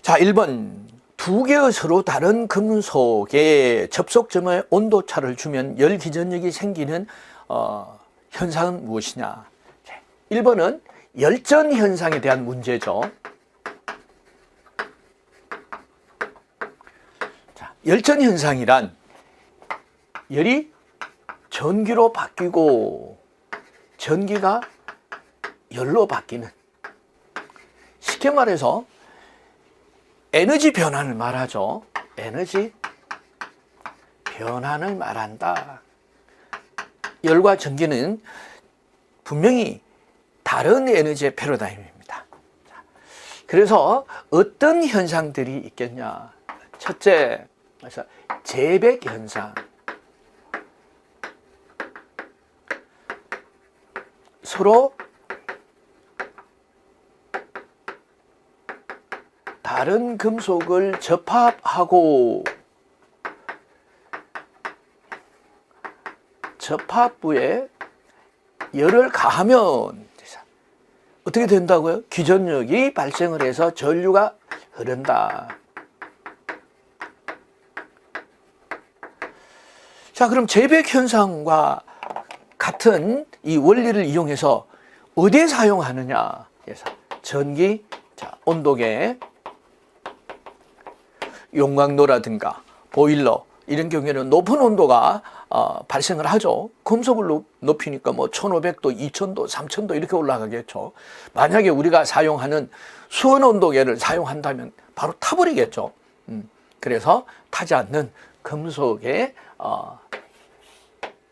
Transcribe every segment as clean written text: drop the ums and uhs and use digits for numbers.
자, 1번. 두 개의 서로 다른 금속의 접속점에 온도차를 주면 열 기전력이 생기는 현상은 무엇이냐? 1번은 열전 현상에 대한 문제죠. 자, 열전 현상이란 열이 전기로 바뀌고 전기가 열로 바뀌는, 쉽게 말해서 에너지 변환을 말하죠. 에너지 변환을 말한다. 열과 전기는 분명히 다른 에너지의 패러다임입니다. 그래서 어떤 현상들이 있겠냐? 첫째, 그래서 재백 현상. 서로 다른 금속을 접합하고 접합부에 열을 가하면 어떻게 된다고요? 기전력이 발생을 해서 전류가 흐른다. 자, 그럼 재백 현상과 같은 이 원리를 이용해서 어디에 사용하느냐? 그래서 전기, 자, 온도계, 용광로라든가 보일러 이런 경우에는 높은 온도가 발생을 하죠. 금속을 높이니까 뭐 1500도, 2000도, 3000도 이렇게 올라가겠죠. 만약에 우리가 사용하는 수온 온도계를 사용한다면 바로 타버리겠죠. 그래서 타지 않는 금속의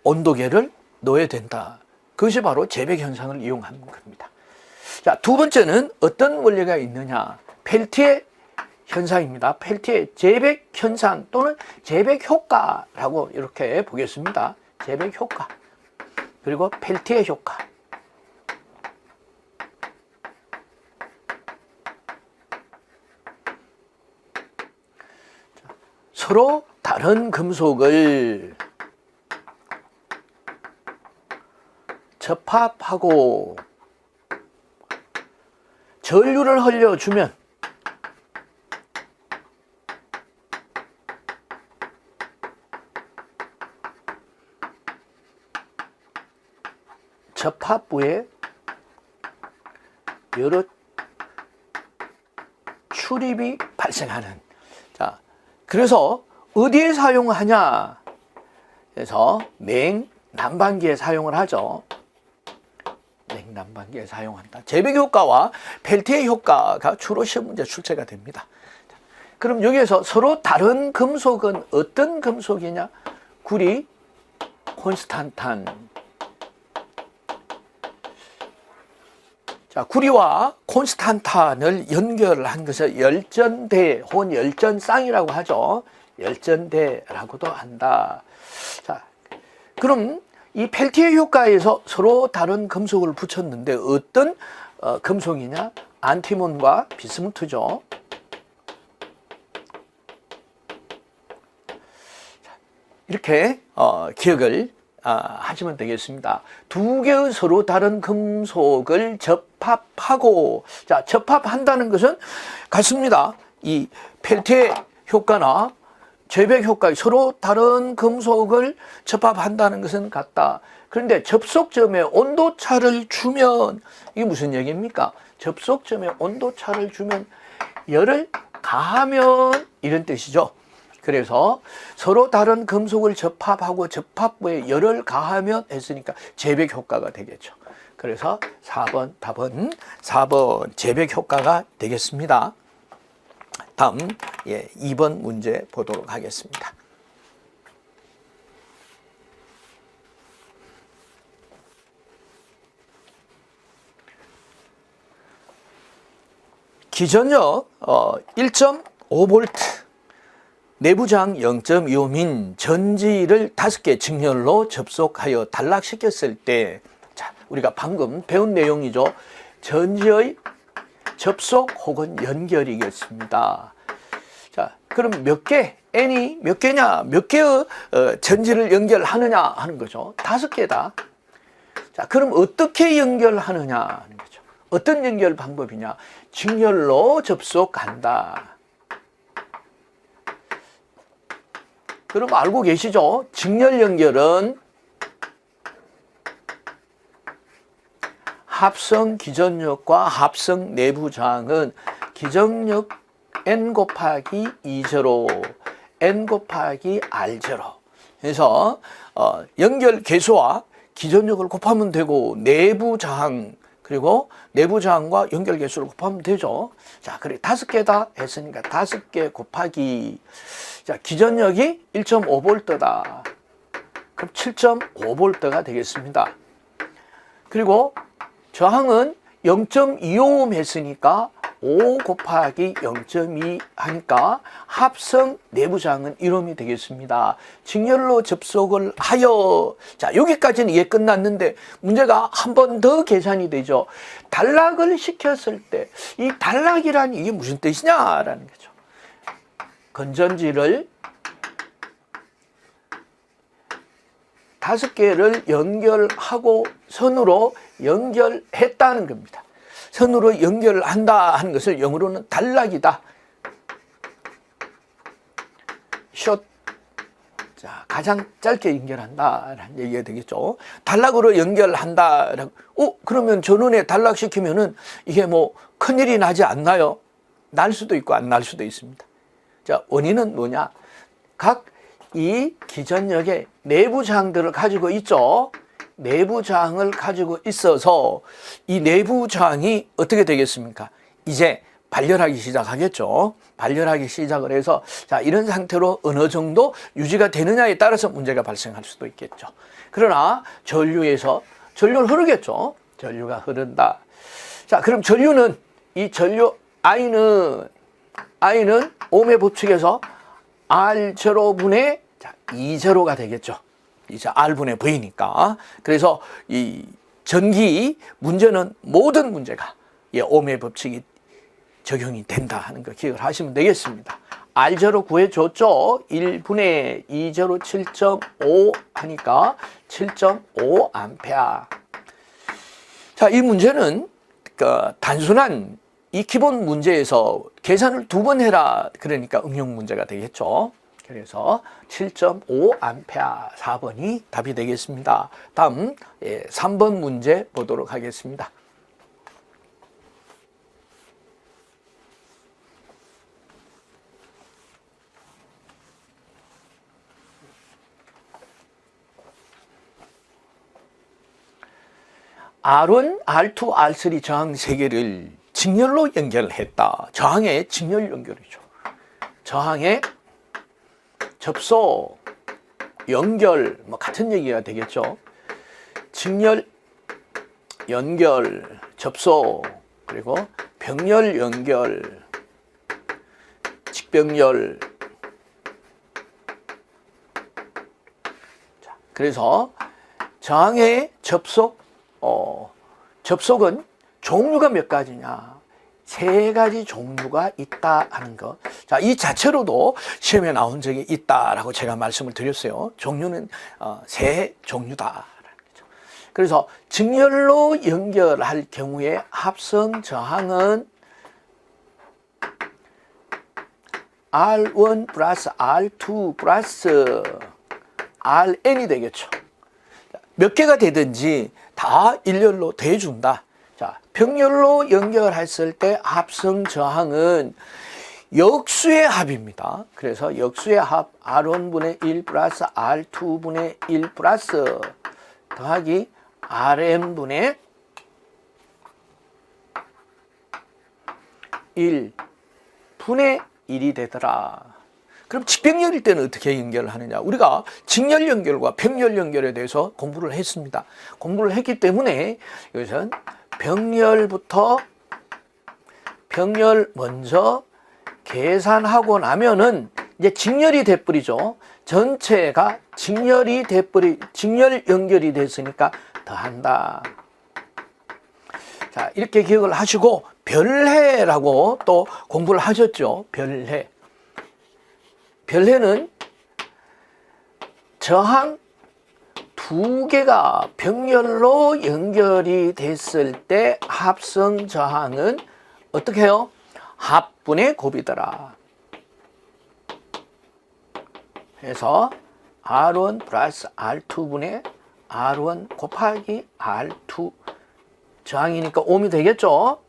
온도계를 넣어야 된다. 그것이 바로 재백 현상을 이용한 겁니다. 자, 두 번째는 어떤 원리가 있느냐? 펠티의 현상입니다. 펠티의 재백 현상 또는 재백 효과라고 이렇게 보겠습니다. 재백 효과. 그리고 펠티의 효과. 서로 다른 금속을 접합하고 전류를 흘려주면 접합부에 여러 출입이 발생하는. 자, 그래서 어디에 사용하냐? 그래서 냉난방기에 사용을 하죠. 냉난방기에 사용한다. 재백 효과와 펠티의 효과가 주로 시험 문제 출제가 됩니다. 그럼 여기에서 서로 다른 금속은 어떤 금속이냐? 구리, 콘스탄탄. 자, 구리와 콘스탄탄을 연결한 것을 열전대 혹은 열전쌍이라고 하죠. 열전대라고도 한다. 자, 그럼 이 펠티의 효과에서 서로 다른 금속을 붙였는데 어떤 금속이냐? 안티몬과 비스무트죠. 이렇게 기억을 하시면 되겠습니다. 두 개의 서로 다른 금속을 접합하고, 자, 접합한다는 것은 같습니다. 이 펠티의 효과나 재백 효과, 서로 다른 금속을 접합한다는 것은 같다. 그런데 접속점에 온도차를 주면 이게 무슨 얘기입니까? 접속점에 온도차를 주면 열을 가하면 이런 뜻이죠. 그래서 서로 다른 금속을 접합하고 접합부에 열을 가하면 했으니까 재백 효과가 되겠죠. 그래서 4번 답은 4번 재백 효과가 되겠습니다. 다음 2번 문제 보도록 하겠습니다. 기전력 1.5V 내부장 0.25민 전지를 5개 직렬로 접속하여 단락시켰을 때, 자, 우리가 방금 배운 내용이죠. 전지의 접속 혹은 연결이겠습니다. 자, 그럼 몇 개, N이 몇 개냐, 몇 개의 전지를 연결하느냐 하는 거죠. 5개다. 자, 그럼 어떻게 연결하느냐 하는 거죠. 어떤 연결 방법이냐? 직렬로 접속한다. 여러분 알고 계시죠? 직렬 연결은 합성 기전력과 합성 내부 저항은 기전력 N 곱하기 2제로 N 곱하기 R0. 그래서 연결 개수와 기전력을 곱하면 되고 내부 저항 그리고 내부 저항과 연결 개수를 곱하면 되죠. 자, 그래 5개다 했으니까 5개 곱하기 자, 기전력이 1.5V다. 그럼 7.5V가 되겠습니다. 그리고 저항은 0.25옴 했으니까 5 곱하기 0.2 하니까 합성 내부 저항은 1옴이 되겠습니다. 직렬로 접속을 하여 자 여기까지는 이해 끝났는데 문제가 한 번 더 계산이 되죠. 단락을 시켰을 때 이 단락이란 이게 무슨 뜻이냐라는 거죠. 건전지를 5개를 연결하고 선으로 연결했다는 겁니다. 선으로 연결한다 하는 것을 영어로는 단락이다. 숏. 자, 가장 짧게 연결한다라는 얘기가 되겠죠. 단락으로 연결한다. 그러면 전원에 단락시키면은 이게 뭐 큰일이 나지 않나요? 날 수도 있고 안 날 수도 있습니다. 자, 원인은 뭐냐? 각 이 기전력의 내부 저항들을 가지고 있죠. 내부 저항을 가지고 있어서 이 내부 저항이 어떻게 되겠습니까? 이제 발열하기 시작하겠죠. 발열하기 시작을 해서 자 이런 상태로 어느 정도 유지가 되느냐에 따라서 문제가 발생할 수도 있겠죠. 그러나 전류에서 전류는 흐르겠죠. 전류가 흐른다. 자 그럼 전류는 이 전류 I는 ohm의 법칙에서 R0분의 2제로가 되겠죠. 이제 R분의 V니까. 그래서 이 전기 문제는 모든 문제가 ohm의 법칙이 적용이 된다 하는 거 기억을 하시면 되겠습니다. R0 구해줬죠. 1분의 2제로 7.5 하니까 7.5 암페어. 자, 이 문제는 단순한 이 기본 문제에서 계산을 2번 해라. 그러니까 응용 문제가 되겠죠. 그래서 7.5 암페어 4번이 답이 되겠습니다. 다음 3번 문제 보도록 하겠습니다. R1, R2, R3 저항 3개를 직렬로 연결했다. 저항의 직렬 연결이죠. 저항의 접속, 연결, 뭐 같은 얘기가 되겠죠. 직렬, 연결, 접속, 그리고 병렬 연결, 직병렬. 자, 그래서 저항의 접속은 종류가 몇 가지냐? 3가지 종류가 있다 하는 것. 자, 이 자체로도 시험에 나온 적이 있다라고 제가 말씀을 드렸어요. 종류는 3종류다. 그래서 직렬로 연결할 경우에 합성 저항은 R1 플러스 R2 플러스 Rn이 되겠죠. 몇 개가 되든지 다 일렬로 대준다. 자, 병렬로 연결했을 때 합성 저항은 역수의 합입니다. 그래서 역수의 합 R1분의 1 플러스 R2분의 1 플러스 더하기 Rn분의 1분의 1이 되더라. 그럼 직병렬일 때는 어떻게 연결을 하느냐? 우리가 직렬 연결과 병렬 연결에 대해서 공부를 했습니다. 공부를 했기 때문에 이것은 병렬 먼저 계산하고 나면은 이제 직렬이 돼버리죠. 전체가 직렬 연결이 됐으니까 더한다. 자, 이렇게 기억을 하시고 별해라고 또 공부를 하셨죠. 별해는 저항 2개가 병렬로 연결이 됐을 때 합성 저항은 어떻게 해요? 합분의 곱이더라. 그래서 R1 플러스 R2분의 R1 곱하기 R2 저항이니까 옴이 되겠죠.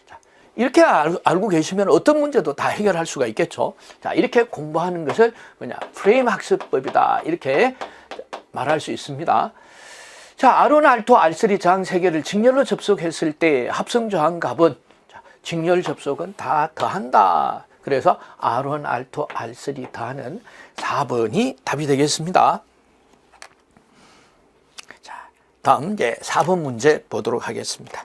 자, 이렇게 알고 계시면 어떤 문제도 다 해결할 수가 있겠죠. 자, 이렇게 공부하는 것을 프레임 학습법이다, 이렇게 말할 수 있습니다. 자, R1, R2, R3 저항 3개를 직렬로 접속했을 때 합성 저항 값은, 직렬 접속은 다 더한다. 그래서 R1, R2, R3 더하는 4번이 답이 되겠습니다. 자, 다음 이제 4번 문제 보도록 하겠습니다.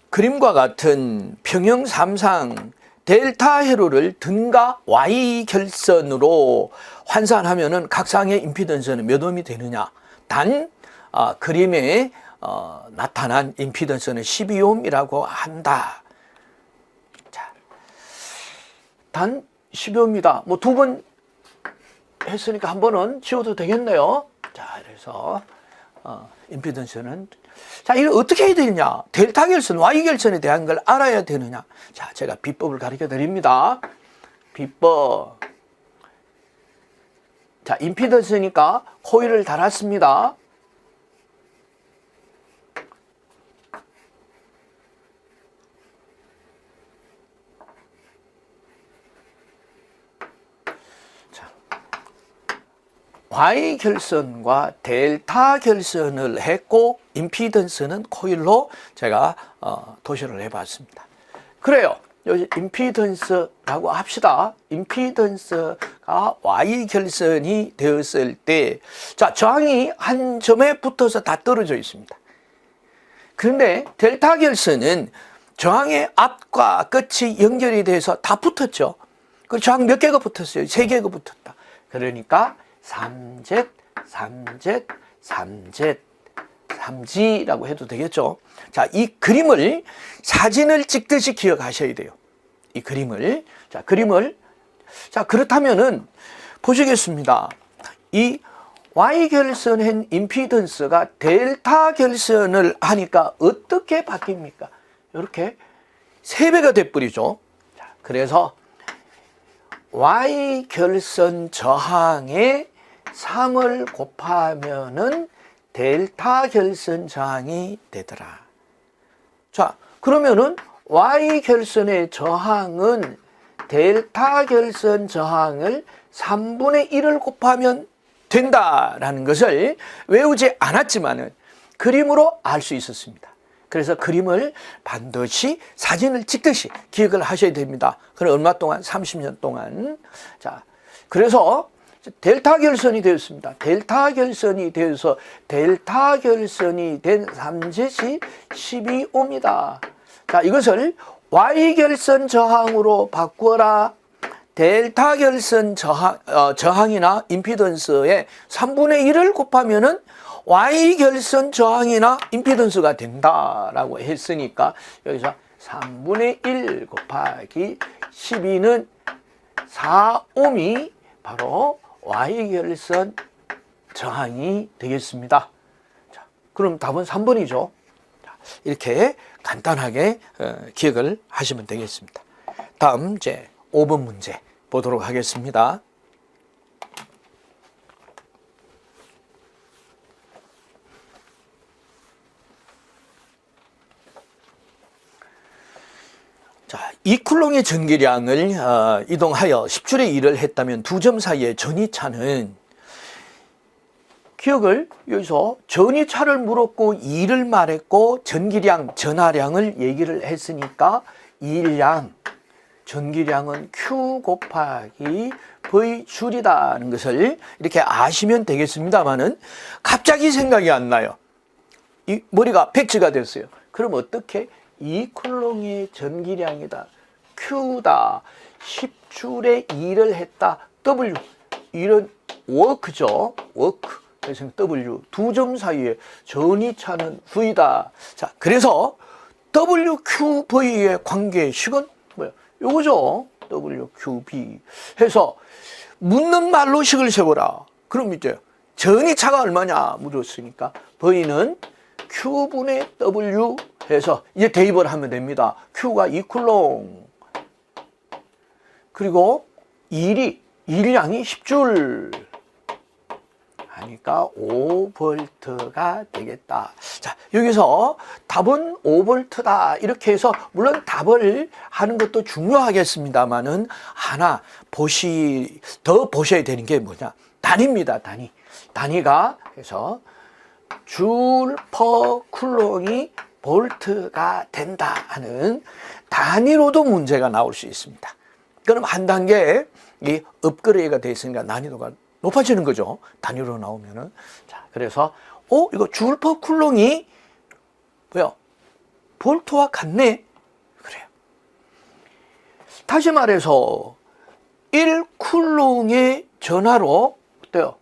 그림과 같은 평형 3상 델타 회로를 등가 Y 결선으로 환산하면은 각상의 임피던스는 몇 옴이 되느냐? 단 그림에 나타난 임피던스는 12옴이라고 한다. 자, 단 12옴이다. 뭐 2번 했으니까 한 번은 지워도 되겠네요. 자, 그래서 임피던스는, 자, 이거 어떻게 해야 되느냐? 델타 결선, Y 결선에 대한 걸 알아야 되느냐? 자, 제가 비법을 가르쳐 드립니다. 비법. 자, 임피던스니까 코일을 달았습니다. 자, Y 결선과 델타 결선을 했고 임피던스는 코일로 제가 도시를 해봤습니다. 그래요. 여기 임피던스라고 합시다. 임피던스가 Y 결선이 되었을 때, 자, 저항이 한 점에 붙어서 다 떨어져 있습니다. 그런데 델타 결선은 저항의 앞과 끝이 연결이 돼서 다 붙었죠. 그 저항 몇 개가 붙었어요? 3개가 붙었다. 그러니까 3Z, 3Z, 3Z, 3G라고 해도 되겠죠. 자, 이 그림을 사진을 찍듯이 기억하셔야 돼요. 이 그림을. 자, 그림을. 자, 그렇다면은 보시겠습니다. 이 Y 결선한 임피던스가 델타 결선을 하니까 어떻게 바뀝니까? 이렇게 3배가 돼버리죠. 자, 그래서 Y 결선 저항에 3을 곱하면은 델타 결선 저항이 되더라. 자, 그러면은 Y 결선의 저항은 델타 결선 저항을 3분의 1을 곱하면 된다라는 것을 외우지 않았지만은 그림으로 알 수 있었습니다. 그래서 그림을 반드시 사진을 찍듯이 기억을 하셔야 됩니다. 그럼 얼마 동안? 30년 동안. 자, 그래서 델타 결선이 되었습니다. 델타 결선이 되어서 델타 결선이 된 3Z이 12옴이다. 자, 이것을 Y 결선 저항으로 바꾸어라. 델타 결선 저항이나 임피던스의 3분의 1을 곱하면은 Y 결선 저항이나 임피던스가 된다라고 했으니까 여기서 3분의 1 곱하기 12는 4옴이 바로 Y 결선 저항이 되겠습니다. 자, 그럼 답은 3번이죠. 자, 이렇게 간단하게 기억을 하시면 되겠습니다. 다음 이제 5번 문제 보도록 하겠습니다. 자, 2쿨롱의 전기량을 이동하여 10줄의 일을 했다면 2점 사이의 전이차는, 기억을 여기서 전이차를 물었고 일을 말했고 전기량, 전하량을 얘기를 했으니까 일량, 전기량은 Q 곱하기 V 줄이다는 것을 이렇게 아시면 되겠습니다만은 갑자기 생각이 안 나요. 이 머리가 백지가 됐어요. 그럼 어떻게? 2쿨롱의 전기량이다. Q다. 10줄의 일을 했다. W. 일은 워크죠. 워크. 그래서 W. 2점 사이에 전이차는 V다. 자, 그래서 WQV의 관계식은 뭐야? 요거죠. WQV. 해서 묻는 말로 식을 세워라. 그럼 이제 전이차가 얼마냐 물었으니까 V는 Q분의 W 해서 이제 대입을 하면 됩니다. Q가 2쿨롱. 그리고 일량이 10줄 하니까 5V가 되겠다. 자, 여기서 답은 5V다. 이렇게 해서 물론 답을 하는 것도 중요하겠습니다만은 하나 더 보셔야 되는 게 뭐냐? 단위입니다. 단위가 그래서 줄 퍼 쿨롱이 볼트가 된다 하는 단위로도 문제가 나올 수 있습니다. 그럼 한 단계 이 업그레이드가 되어 있으니까 난이도가 높아지는 거죠. 단위로 나오면은. 자, 그래서 이거 줄 퍼 쿨롱이 뭐야? 볼트와 같네. 그래요. 다시 말해서 1쿨롱의 전하로 어때요?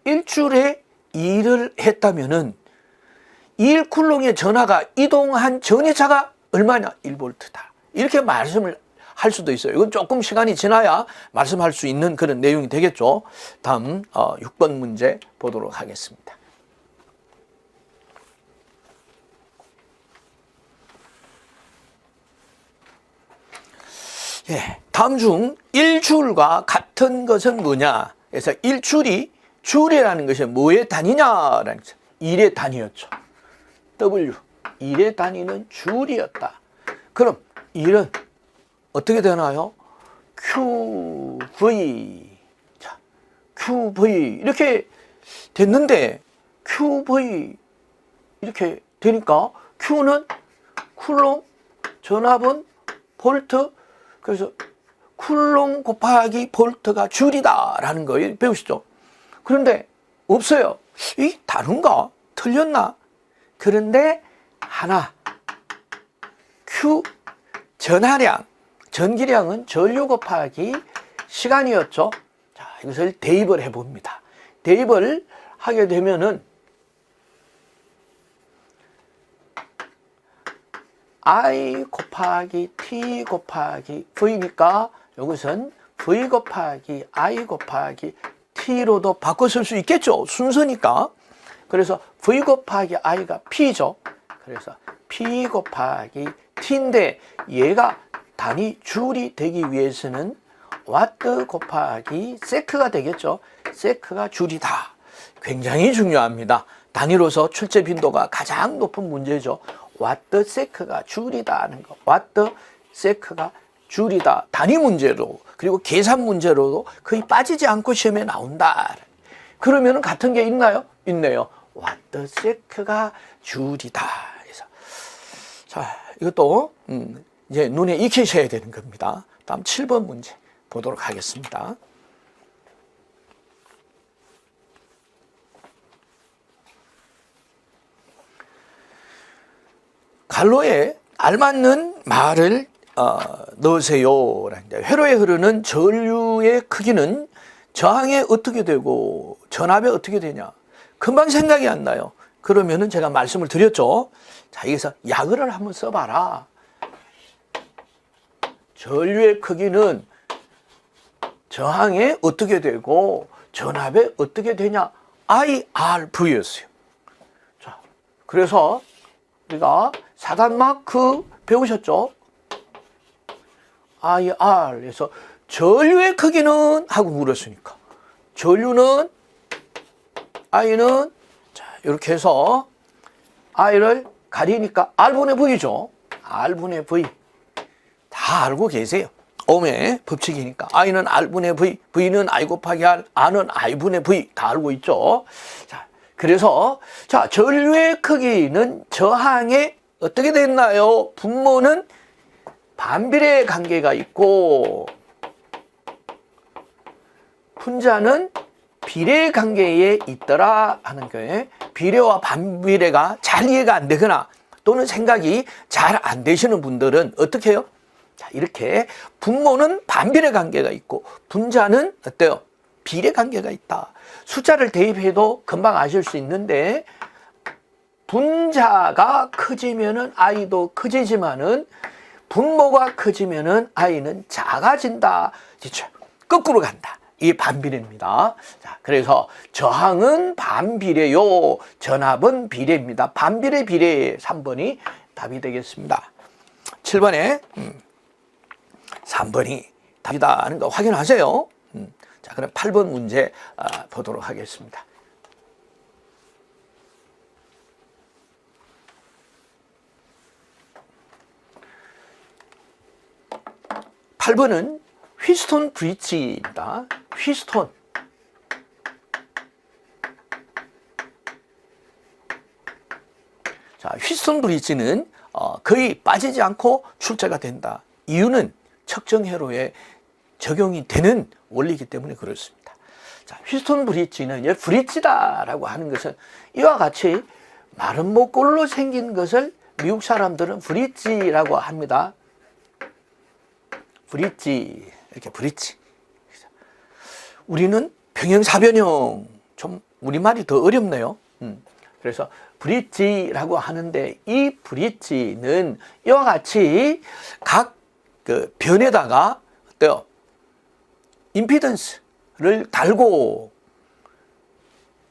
1줄에 2를 했다면은 1쿨롱의 전하가 이동한 전이차가 얼마냐? 1볼트다. 이렇게 말씀을 할 수도 있어요. 이건 조금 시간이 지나야 말씀할 수 있는 그런 내용이 되겠죠. 다음 6번 문제 보도록 하겠습니다. 예, 다음 중 1줄과 같은 것은 뭐냐? 그래서 줄이라는 것이 뭐의 단위냐라는 거죠. 1의 단위였죠. W, 1의 단위는 줄이었다. 그럼 1은 어떻게 되나요? QV. 자, QV. 이렇게 됐는데, QV. 이렇게 되니까, Q는 쿨롱, 전압은 볼트. 그래서 쿨롱 곱하기 볼트가 줄이다라는 거 배우시죠? 그런데 없어요. 이 다른가? 틀렸나? 그런데 하나. Q 전하량. 전기량은 전류 곱하기 시간이었죠. 자, 이것을 대입을 해봅니다. 대입을 하게 되면은 I 곱하기 T 곱하기 V니까 이것은 V 곱하기 I 곱하기 T로도 바꿔 쓸 수 있겠죠. 순서니까. 그래서 V 곱하기 I가 P죠. 그래서 P 곱하기 T인데 얘가 단위 줄이 되기 위해서는 와트 곱하기 세크가 되겠죠. 세크가 줄이다. 굉장히 중요합니다. 단위로서 출제 빈도가 가장 높은 문제죠. 와트 세크가 줄이다 하는 거. 와트 세크가 줄이다. 단위 문제로 그리고 계산 문제로도 거의 빠지지 않고 시험에 나온다. 그러면 같은 게 있나요? 있네요. 와트 세크가 줄이다. 그래서 자, 이것도 이제 눈에 익히셔야 되는 겁니다. 다음 7번 문제 보도록 하겠습니다. 갈로에 알맞는 말을 넣으세요. 회로에 흐르는 전류의 크기는 저항에 어떻게 되고 전압에 어떻게 되냐. 금방 생각이 안 나요. 그러면은 제가 말씀을 드렸죠. 자, 여기서 약을 한번 써봐라. 전류의 크기는 저항에 어떻게 되고 전압에 어떻게 되냐. IRV였어요. 자, 그래서 우리가 사단 마크 배우셨죠? IR에서 전류의 크기는 하고 물었으니까 전류는 I는 자, 이렇게 해서 I를 가리니까 R분의 V죠. R분의 V. 다 알고 계세요. 옴의 법칙이니까 I는 R분의 V, V는 I 곱하기 R, R은 I분의 V 다 알고 있죠. 자, 그래서 자, 전류의 크기는 저항에 어떻게 됐나요? 분모는 반비례 관계가 있고 분자는 비례 관계에 있더라 하는 거예요. 비례와 반비례가 잘 이해가 안 되거나 또는 생각이 잘 안 되시는 분들은 어떻게 해요? 자, 이렇게 분모는 반비례 관계가 있고 분자는 어때요? 비례 관계가 있다. 숫자를 대입해도 금방 아실 수 있는데 분자가 커지면은 I도 커지지만은 분모가 커지면은 I는 작아진다. 그렇죠? 거꾸로 간다. 이 반비례입니다. 자, 그래서 저항은 반비례요, 전압은 비례입니다. 반비례 비례 3번이 답이 되겠습니다. 7번에 3번이 답이다 하는 거 확인하세요. 자, 그럼 8번 문제 보도록 하겠습니다. 8번은 휘스톤 브릿지입니다. 휘스톤. 자, 휘스톤 브릿지는 거의 빠지지 않고 출제가 된다. 이유는 척정 회로에 적용이 되는 원리이기 때문에 그렇습니다. 자, 휘스톤 브릿지는 브릿지다라고 하는 것은 이와 같이 마른 목골로 생긴 것을 미국 사람들은 브릿지라고 합니다. 브릿지, 이렇게 브릿지. 우리는 평형사변형, 좀 우리말이 더 어렵네요. 그래서 브릿지라고 하는데 이 브릿지는 이와 같이 각 그 변에다가 어때요? 임피던스를 달고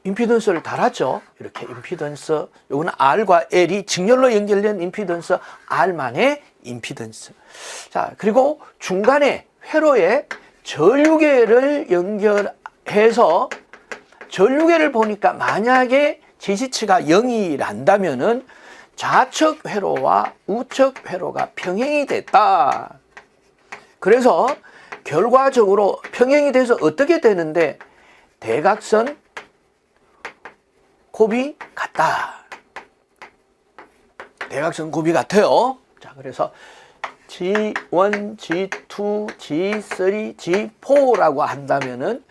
임피던스를 달았죠. 이렇게 임피던스, 요거는 R과 L이 직렬로 연결된 임피던스, R만의 임피던스. 자, 그리고 중간에 회로에 전류계를 연결해서 전류계를 보니까 만약에 지지치가 0이란다면은 좌측 회로와 우측 회로가 평행이 됐다. 그래서 결과적으로 평행이 돼서 어떻게 되는데 대각선 곱이 같다. 대각선 곱이 같아요. 자, 그래서 G1, G2, G3, G4라고 한다면은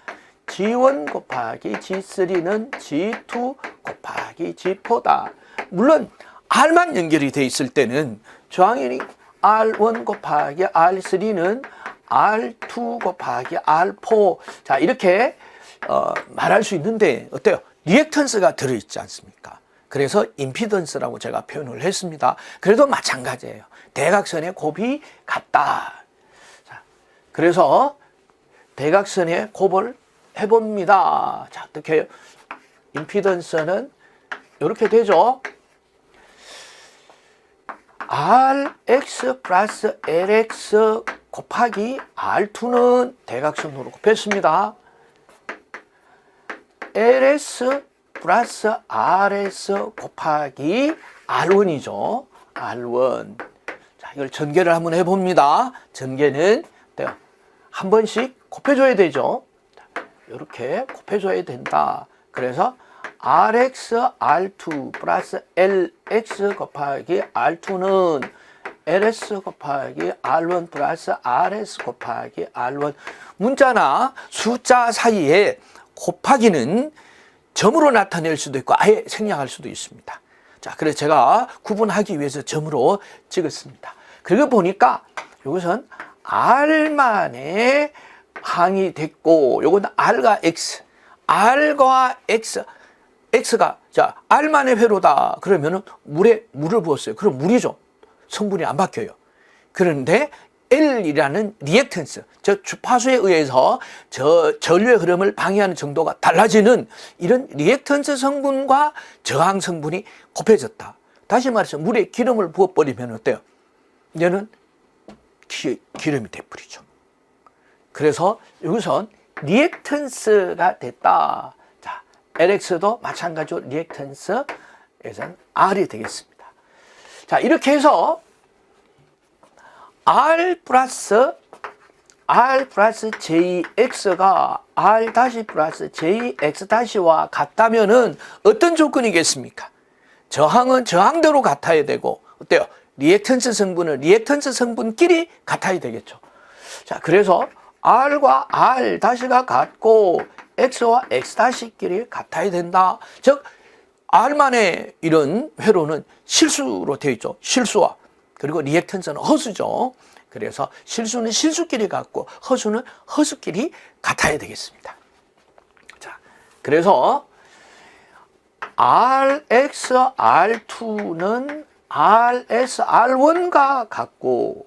G1 곱하기 G3는 G2 곱하기 G4다. 물론 R만 연결이 돼 있을 때는 저항이 R1 곱하기 R3는 R2 곱하기 R4. 자, 이렇게 말할 수 있는데 어때요? 리액턴스가 들어있지 않습니까? 그래서 임피던스라고 제가 표현을 했습니다. 그래도 마찬가지예요. 대각선의 곱이 같다. 자, 그래서 대각선의 곱을 해봅니다. 자, 어떻게 해요? 임피던스는 이렇게 되죠. Rx 플러스 Lx 곱하기 R2는 대각선으로 곱했습니다. LS 플러스 RS 곱하기 R1이죠. R1. 자, 이걸 전개를 한번 해봅니다. 전개는 한 번씩 곱해줘야 되죠. 이렇게 곱해줘야 된다. 그래서 RX, R2 플러스 LX 곱하기 R2는 LS 곱하기 R1 플러스 RS 곱하기 R1. 문자나 숫자 사이에 곱하기는 점으로 나타낼 수도 있고 아예 생략할 수도 있습니다. 자, 그래서 제가 구분하기 위해서 점으로 찍었습니다. 그리고 보니까 이것은 R만의 항이 됐고 요건 R과 X, R과 X, X가 자 R만의 회로다. 그러면은 물에 물을 부었어요. 그럼 물이죠. 성분이 안 바뀌어요. 그런데 L이라는 리액턴스, 저 주파수에 의해서 저 전류의 흐름을 방해하는 정도가 달라지는 이런 리액턴스 성분과 저항 성분이 곱해졌다. 다시 말해서 물에 기름을 부어버리면 어때요? 얘는 기름이 돼버리죠. 그래서 여기선 리액턴스가 됐다. 자, LX도 마찬가지로 리액턴스에서는 R이 되겠습니다. 자, 이렇게 해서 R 플러스 JX가 R 다시 플러스 JX 다시와 같다면은 어떤 조건이겠습니까? 저항은 저항대로 같아야 되고, 어때요? 리액턴스 성분은 리액턴스 성분끼리 같아야 되겠죠. 자, 그래서 R과 R 다시가 같고, X와 X 다시끼리 같아야 된다. 즉, R만의 이런 회로는 실수로 되어 있죠. 실수와. 그리고 리액턴스는 허수죠. 그래서 실수는 실수끼리 같고 허수는 허수끼리 같아야 되겠습니다. 자, 그래서 RX, R2는 RS, R1과 같고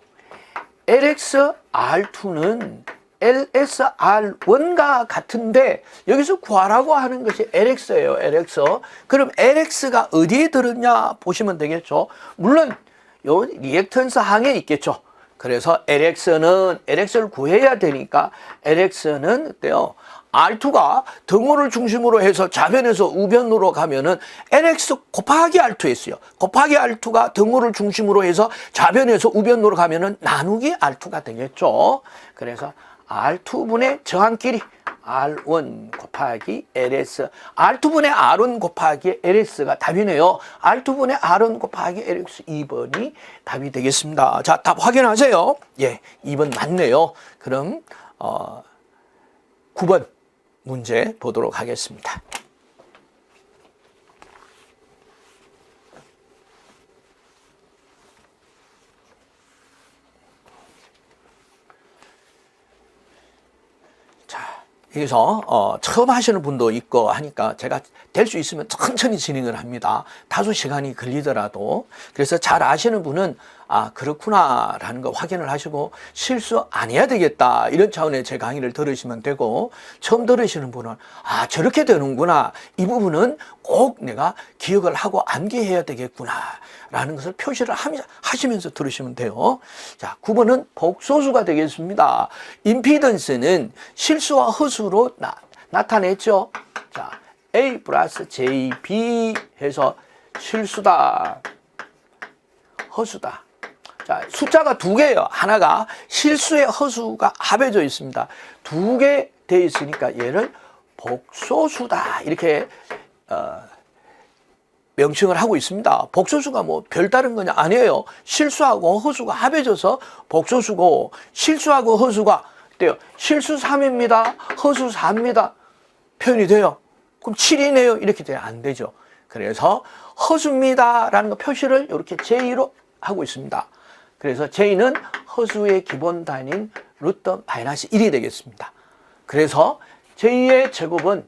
LX, R2는 LSR1과 같은데 여기서 구하라고 하는 것이 LX예요. LX. 그럼 LX가 어디에 들었냐 보시면 되겠죠. 물론 요 리액턴스 항에 있겠죠. 그래서 LX를 구해야 되니까 LX는 어때요? R2가 등호를 중심으로 해서 좌변에서 우변으로 가면은 LX 곱하기 R2 했어요. 곱하기 R2가 등호를 중심으로 해서 좌변에서 우변으로 가면은 나누기 R2가 되겠죠. 그래서 R2분의 저항끼리 R1 곱하기 LS, R2분의 R1 곱하기 LS가 답이네요. R2분의 R1 곱하기 LS 2번이 답이 되겠습니다. 자, 답 확인하세요. 예, 2번 맞네요. 그럼 9번 문제 보도록 하겠습니다. 여기서 처음 하시는 분도 있고 하니까 제가 될 수 있으면 천천히 진행을 합니다. 다소 시간이 걸리더라도. 그래서 잘 아시는 분은 아 그렇구나 라는 거 확인을 하시고 실수 안 해야 되겠다 이런 차원의 제 강의를 들으시면 되고, 처음 들으시는 분은 아 저렇게 되는구나, 이 부분은 꼭 내가 기억을 하고 암기해야 되겠구나 라는 것을 표시를 하시면서 들으시면 돼요. 자, 9번은 복소수가 되겠습니다. 임피던스는 실수와 허수로 나타냈죠. 자, A 플러스 JB 해서 실수다, 허수다. 자, 숫자가 두 개예요. 하나가 실수의 허수가 합해져 있습니다. 두 개 돼 있으니까 얘를 복소수다 이렇게 명칭을 하고 있습니다. 복소수가 뭐 별다른 거냐? 아니에요. 실수하고 허수가 합해져서 복소수고, 실수하고 허수가 어때요? 실수 3입니다. 허수 4입니다. 표현이 돼요. 그럼 7이네요. 이렇게 되면 안 되죠. 그래서 허수입니다 라는 거 표시를 이렇게 J로 하고 있습니다. 그래서 J는 허수의 기본 단위인 루트 마이너스 1이 되겠습니다. 그래서 J의 제곱은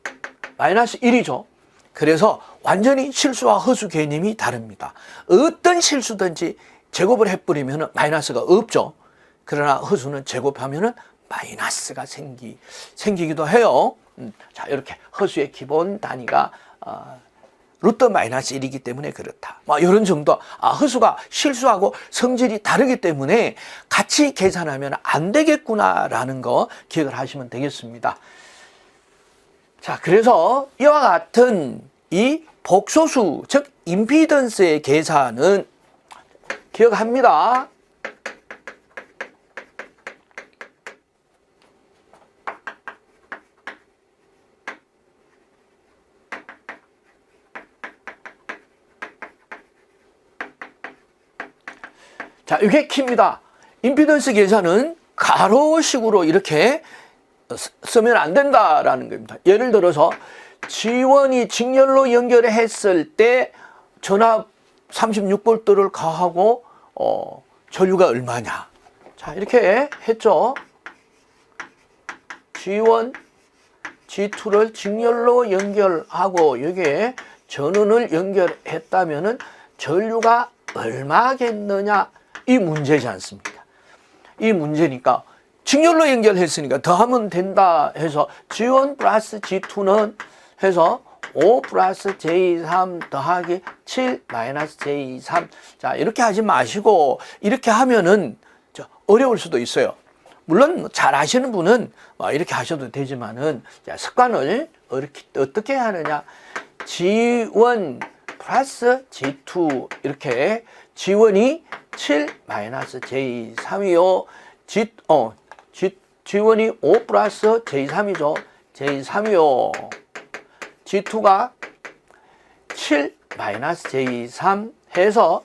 마이너스 1이죠. 그래서 완전히 실수와 허수 개념이 다릅니다. 어떤 실수든지 제곱을 해버리면 마이너스가 없죠. 그러나 허수는 제곱하면 마이너스가 생기기도 해요. 자, 이렇게 허수의 기본 단위가 루트 마이너스 1이기 때문에 그렇다. 뭐 이런 정도. 아, 허수가 실수하고 성질이 다르기 때문에 같이 계산하면 안 되겠구나라는 거 기억을 하시면 되겠습니다. 자, 그래서 이와 같은 이 복소수, 즉 임피던스의 계산은 기억합니다. 자, 이게 키입니다. 임피던스 계산은 가로식으로 이렇게 쓰면 안 된다라는 겁니다. 예를 들어서 지원이 직렬로 연결했을 때 전압 36V를 가하고 전류가 얼마냐. 자, 이렇게 했죠. G1, G2를 직렬로 연결하고 여기에 전원을 연결했다면은 전류가 얼마겠느냐, 이 문제지 않습니까? 이 문제니까 직렬로 연결했으니까 더하면 된다 해서 G1 플러스 G2는 해서 5 플러스 J3 더하기 7 마이너스 J3. 자, 이렇게 하지 마시고 이렇게 하면은 어려울 수도 있어요. 물론 잘 아시는 분은 이렇게 하셔도 되지만은 습관을 어떻게 하느냐. G1 플러스 G2 이렇게 G1이 7 마이너스 J3이요. G1이 5 플러스 J3이죠. J3이요. G2가 7 마이너스 J3 해서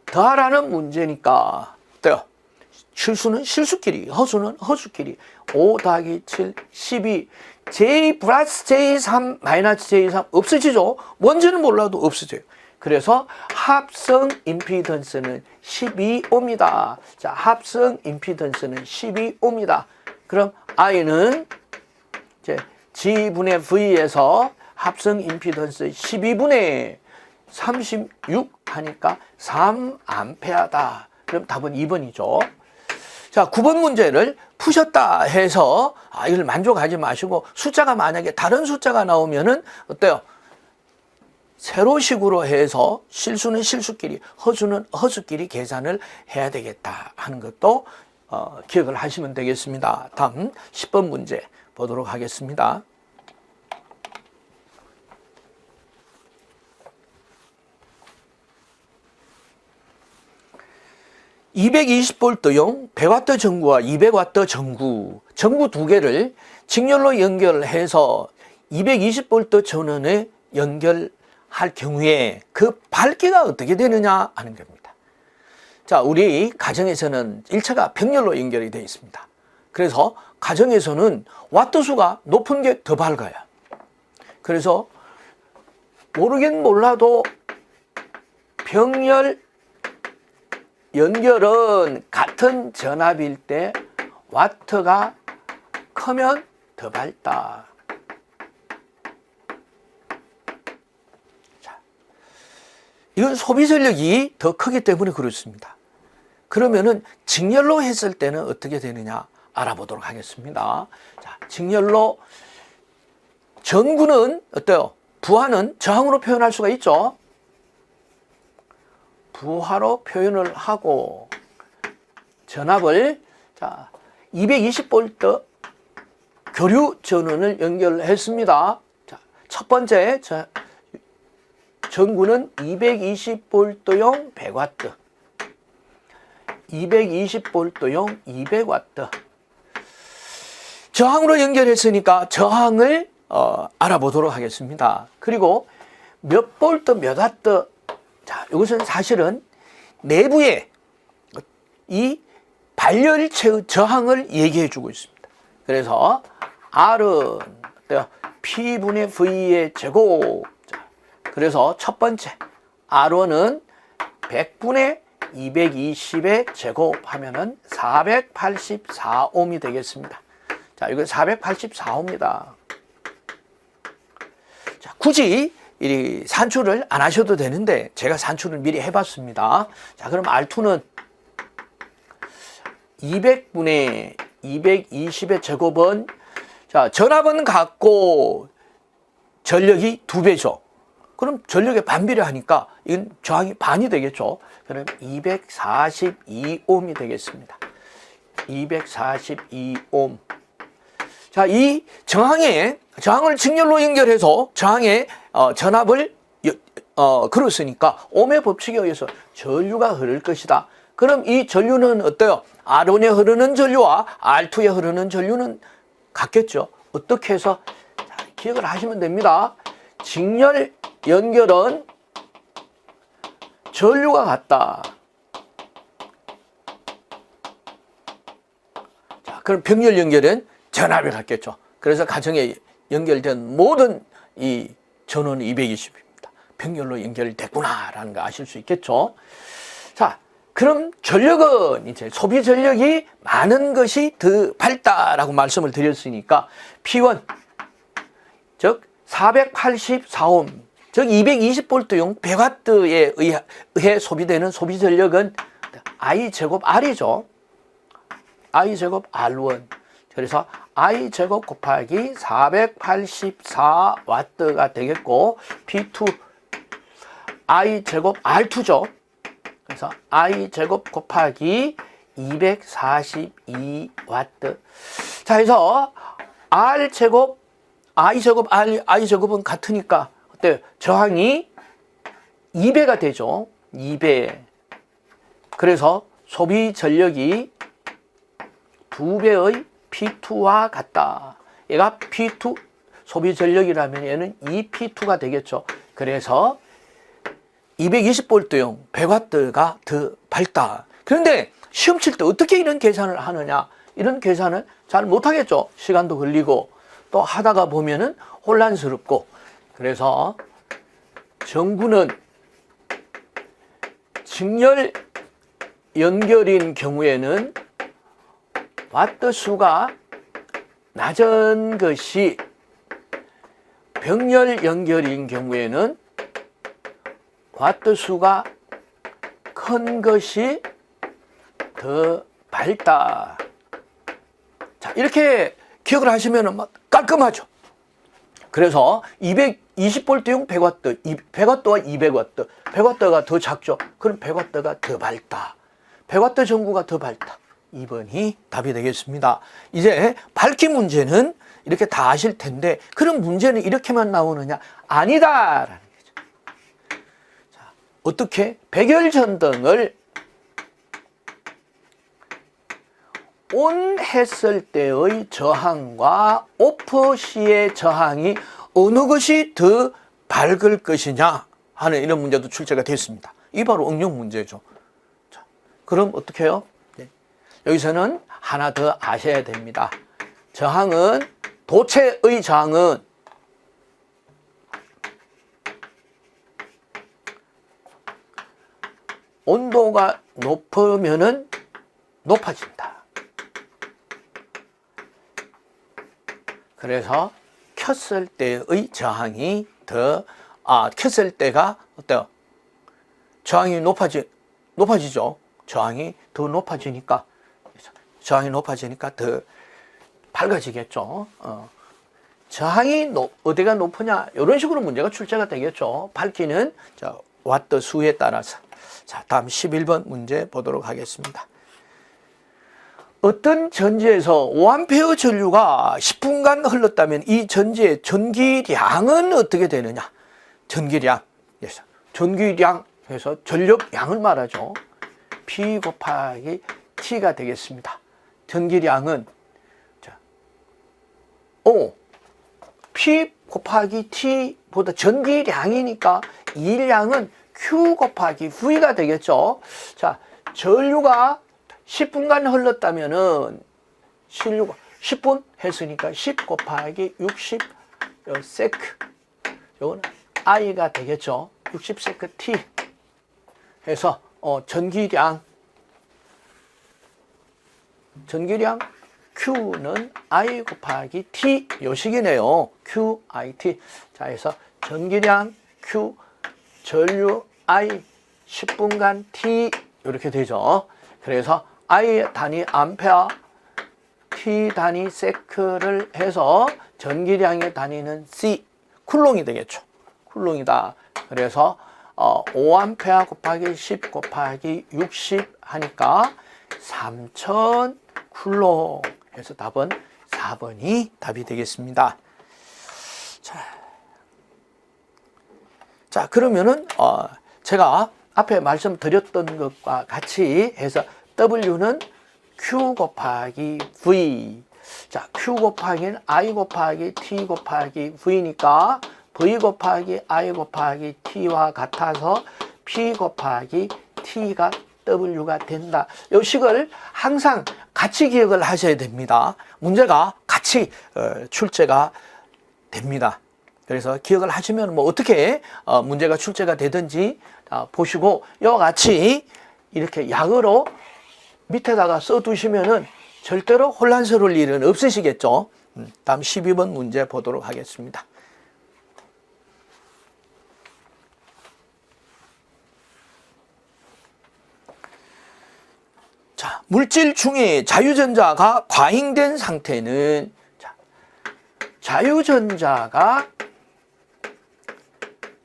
더하라는 문제니까 어때요? 실수는 실수끼리, 허수는 허수끼리. 5 더하기 7, 12. J 플러스 J3 마이너스 J3 없어지죠? 뭔지는 몰라도 없어져요. 그래서 합성 임피던스는 12Ω입니다. 자, 합성 임피던스는 12Ω입니다. 그럼 I는 이제 G분의 V에서 합성 임피던스 12분의 36 하니까 3A다. 그럼 답은 2번이죠. 자, 9번 문제를 푸셨다 해서 이걸 만족하지 마시고 숫자가 만약에 다른 숫자가 나오면은 어때요? 세로식으로 해서 실수는 실수끼리, 허수는 허수끼리 계산을 해야 되겠다 하는 것도 기억을 하시면 되겠습니다. 다음 10번 문제 보도록 하겠습니다. (220V) 100W 전구와 200W 전구 두 개를 직렬로 연결해서 220V 전원에 연결할 경우에 그 밝기가 어떻게 되느냐 하는 겁니다. 자, 우리 가정에서는 일체가 병렬로 연결이 되어 있습니다. 그래서 가정에서는 와트 수가 높은 게 더 밝아요. 그래서 모르긴 몰라도 병렬 연결은 같은 전압일 때 와트가 크면 더 밝다. 자, 이건 소비 전력이 더 크기 때문에 그렇습니다. 그러면은 직렬로 했을 때는 어떻게 되느냐 알아보도록 하겠습니다. 자, 직렬로 전구는 어때요? 부하는 저항으로 표현할 수가 있죠. 부하로 표현을 하고 전압을 220V 교류 전원을 연결했습니다. 자, 첫 번째 전구는 220V용 100W, 220V용 200W. 저항으로 연결했으니까 저항을 알아보도록 하겠습니다. 그리고 몇 볼트 몇 와트. 자, 이것은 사실은 내부에 이 발열체의 저항을 얘기해 주고 있습니다. 그래서 R은 P분의 V의 제곱. 자, 그래서 첫 번째 R1은 100분의 220의 제곱하면은 484ohm이 되겠습니다. 자, 이거 484ohm입니다. 자, 굳이 이 산출을 안 하셔도 되는데 제가 산출을 미리 해봤습니다. 자, 그럼 R2는 200분의 220의 제곱은 자, 전압은 같고 전력이 2배죠. 그럼 전력에 반비례하니까 이건 저항이 반이 되겠죠. 그럼 242ohm이 되겠습니다. 242ohm. 자, 이 저항을 직렬로 연결해서 저항의 전압을 걸었으니까 옴의 법칙에 의해서 전류가 흐를 것이다. 그럼 이 전류는 어때요? R1에 흐르는 전류와 R2에 흐르는 전류는 같겠죠. 어떻게 해서 기억을 하시면 됩니다. 직렬 연결은 전류가 같다. 자, 그럼 병렬 연결은 전압이 같겠죠. 그래서 가정에 연결된 모든 이 전원은 220입니다. 병렬로 연결됐구나라는 거 아실 수 있겠죠. 자, 그럼 전력은 이제 소비 전력이 많은 것이 더 밝다라고 말씀을 드렸으니까 P1 즉 484ohm 즉 220V용 100W에 의해 소비되는 소비 전력은 I 제곱 R이죠. I 제곱 R1. 그래서 I 제곱 곱하기 484W가 되겠고 P2 I 제곱 R2죠. 그래서 I 제곱 곱하기 242W. 자, 그래서 R 제곱 I 제곱 I 제곱은 같으니까 어때요? 저항이 2배가 되죠. 2배. 그래서 소비 전력이 2배의 P2와 같다. 얘가 P2 소비 전력이라면 얘는 2P2가 되겠죠. 그래서 220V용 100W가 더 밝다. 그런데 시험 칠 때 어떻게 이런 계산을 하느냐? 이런 계산을 잘 못하겠죠. 시간도 걸리고 또 하다가 보면은 혼란스럽고. 그래서 전구는 직렬 연결인 경우에는 와트 수가 낮은 것이 병렬 연결인 경우에는 와트 수가 큰 것이 더 밝다. 자, 이렇게 기억을 하시면 막 깔끔하죠. 그래서 220V용 100W, 100W와 200W, 100W가 더 작죠. 그럼 100W가 더 밝다. 100W 전구가 더 밝다. 2번이 답이 되겠습니다. 이제 밝기 문제는 이렇게 다 아실 텐데, 그런 문제는 이렇게만 나오느냐? 아니다라는 거죠. 자, 어떻게? 백열전등을 온 했을 때의 저항과 오프 시의 저항이 어느 것이 더 밝을 것이냐 하는 이런 문제도 출제가 됐습니다. 이 바로 응용 문제죠. 자, 그럼 어떻게 해요? 네. 여기서는 하나 더 아셔야 됩니다. 저항은, 도체의 저항은 온도가 높으면은 높아진다. 그래서 켰을 때의 저항이 켰을 때가 어때요? 저항이 높아지죠. 저항이 더 높아지니까, 더 밝아지겠죠. 저항이 어디가 높으냐? 이런 식으로 문제가 출제가 되겠죠. 밝기는, 자, 와트 수에 따라서. 자, 다음 11번 문제 보도록 하겠습니다. 어떤 전지에서 5A 전류가 10분간 흘렀다면 이 전지의 전기량은 어떻게 되느냐? 전기량. 전기량 해서 전력량을 말하죠. P 곱하기 T가 되겠습니다. 전기량은, P 곱하기 T보다 전기량이니까 일량은 Q 곱하기 V가 되겠죠. 자, 전류가 10분간 흘렀다면은, 10분 했으니까 10 곱하기 60 세크, 요건 I가 되겠죠. 60 세크 T 해서 전기량 Q는 I 곱하기 T 요식이네요. QIT. 자, 해서 전기량 Q, 전류 I, 10분간 T 이렇게 되죠. 그래서 I 단위 암페어, T 단위 세크를 해서 전기량의 단위는 C, 쿨롱이 되겠죠. 쿨롱이다. 그래서 5A 곱하기 10 곱하기 60 하니까 3000 쿨롱. 그래서 답은 4번이 답이 되겠습니다. 자, 그러면은 제가 앞에 말씀드렸던 것과 같이 해서 W는 Q 곱하기 V. 자, Q 곱하기는 I 곱하기 T 곱하기 V니까 V 곱하기 I 곱하기 T와 같아서 P 곱하기 T가 W가 된다. 이 식을 항상 같이 기억을 하셔야 됩니다. 문제가 같이 출제가 됩니다. 그래서 기억을 하시면 뭐 어떻게 문제가 출제가 되든지 보시고, 이와 같이 이렇게 약으로 밑에다가 써두시면은 절대로 혼란스러울 일은 없으시겠죠. 다음 12번 문제 보도록 하겠습니다. 자, 물질 중에 자유전자가 과잉된 상태는, 자유전자가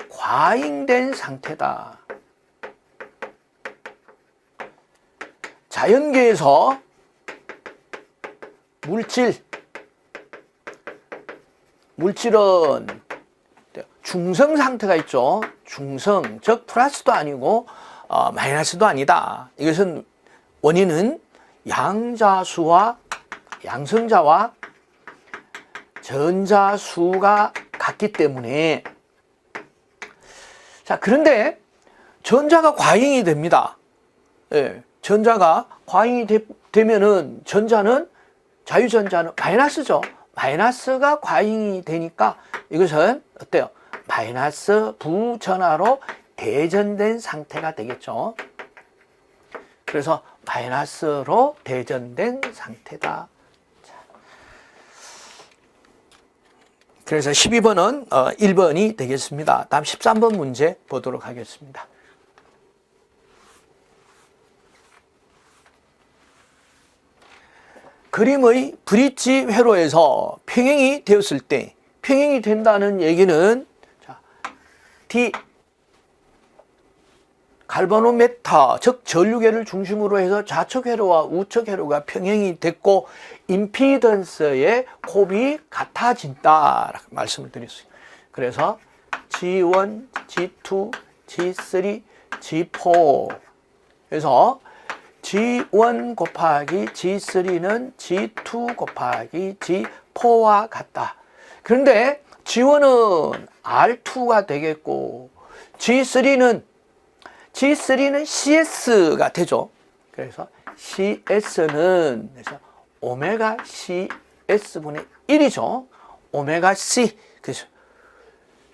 과잉된 상태다. 자연계에서 물질은 중성 상태가 있죠. 중성, 즉 플러스도 아니고 마이너스도 아니다. 이것은 원인은 양성자와 전자수가 같기 때문에. 자, 그런데 전자가 과잉이 됩니다. 예, 전자가 과잉이 되면은 자유전자는 마이너스죠. 마이너스가 과잉이 되니까 이것은 어때요? 마이너스 부전하로 대전된 상태가 되겠죠. 그래서 마이너스로 대전된 상태다. 그래서 12번은 1번이 되겠습니다. 다음 13번 문제 보도록 하겠습니다. 그림의 브릿지 회로에서 평행이 되었을 때, 평행이 된다는 얘기는 자, D 갈바노메타, 즉 전류계를 중심으로 해서 좌측 회로와 우측 회로가 평행이 됐고 임피던스의 곱이 같아진다라고 말씀을 드렸어요. 그래서 G1, G2, G3, G4 그래서 G1 곱하기 G3는 G2 곱하기 G4와 같다. 그런데 G1은 R2가 되겠고 G3는 CS가 되죠. 그래서 CS는 그래서 오메가 CS분의 1이죠. 오메가 C. 그래서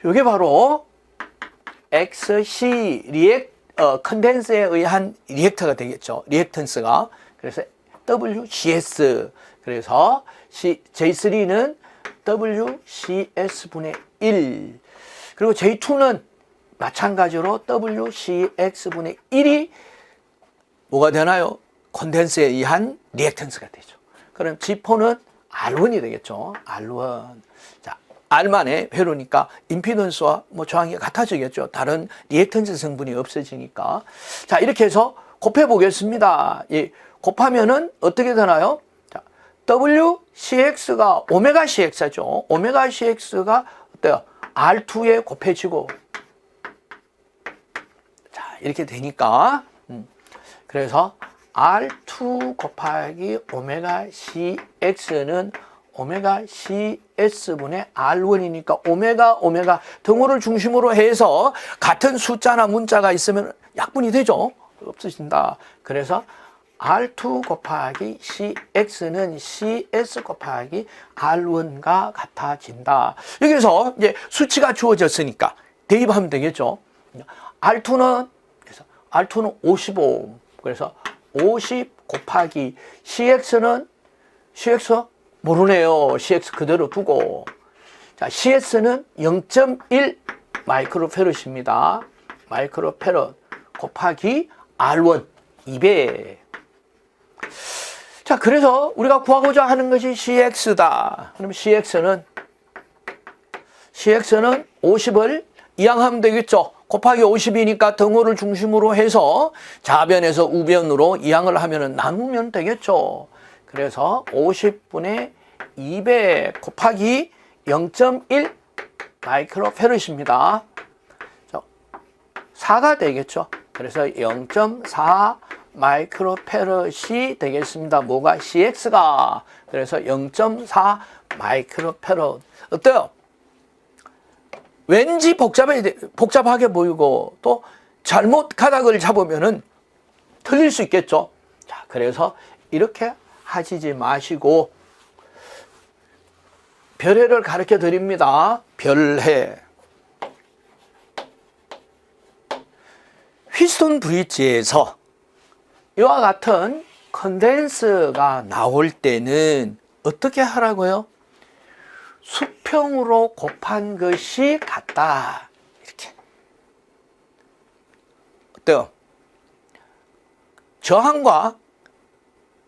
이게 바로 XC 컨덴서에 의한 리액터가 되겠죠. 리액턴스가. 그래서 WCS. 그래서 J3는 WCS분의 1. 그리고 J2는 마찬가지로 WCX분의 1이 뭐가 되나요? 컨덴서에 의한 리액턴스가 되죠. 그럼 G4는 R1이 되겠죠. R1. 자, R만의 회로니까 임피던스와 뭐 저항이 같아지겠죠. 다른 리액턴스 성분이 없어지니까. 자, 이렇게 해서 곱해 보겠습니다. 예, 곱하면은 어떻게 되나요? 자, WCX가 오메가 CX죠. 오메가 CX가 어때요? R2에 곱해지고 이렇게 되니까 그래서 R2 곱하기 오메가 CX는 오메가 CS분의 R1이니까 오메가 등호를 중심으로 해서 같은 숫자나 문자가 있으면 약분이 되죠. 없어진다. 그래서 R2 곱하기 CX는 CS 곱하기 R1가 같아진다. 여기서 이제 수치가 주어졌으니까 대입하면 되겠죠. R2는 55. 그래서 50 곱하기 CX 모르네요. CX 그대로 두고. 자, CS는 0.1 마이크로페럿입니다. 마이크로페럿 곱하기 R1 2배. 자, 그래서 우리가 구하고자 하는 것이 CX다. 그럼 CX는 50을 이항하면 되겠죠. 곱하기 50이니까 등호를 중심으로 해서 좌변에서 우변으로 이항을 하면 나누면 되겠죠. 그래서 50분의 200 곱하기 0.1 마이크로페럿입니다. 4가 되겠죠. 그래서 0.4 마이크로페럿이 되겠습니다. 뭐가? CX가. 그래서 0.4 마이크로페럿. 어때요? 왠지 복잡하게 보이고 또 잘못 가닥을 잡으면은 틀릴 수 있겠죠. 자, 그래서 이렇게 하시지 마시고 별해를 가르쳐 드립니다. 별해. 휘스톤 브릿지에서 이와 같은 컨덴서가 나올 때는 어떻게 하라고요? 수평으로 곱한 것이 같다. 이렇게. 어때요? 저항과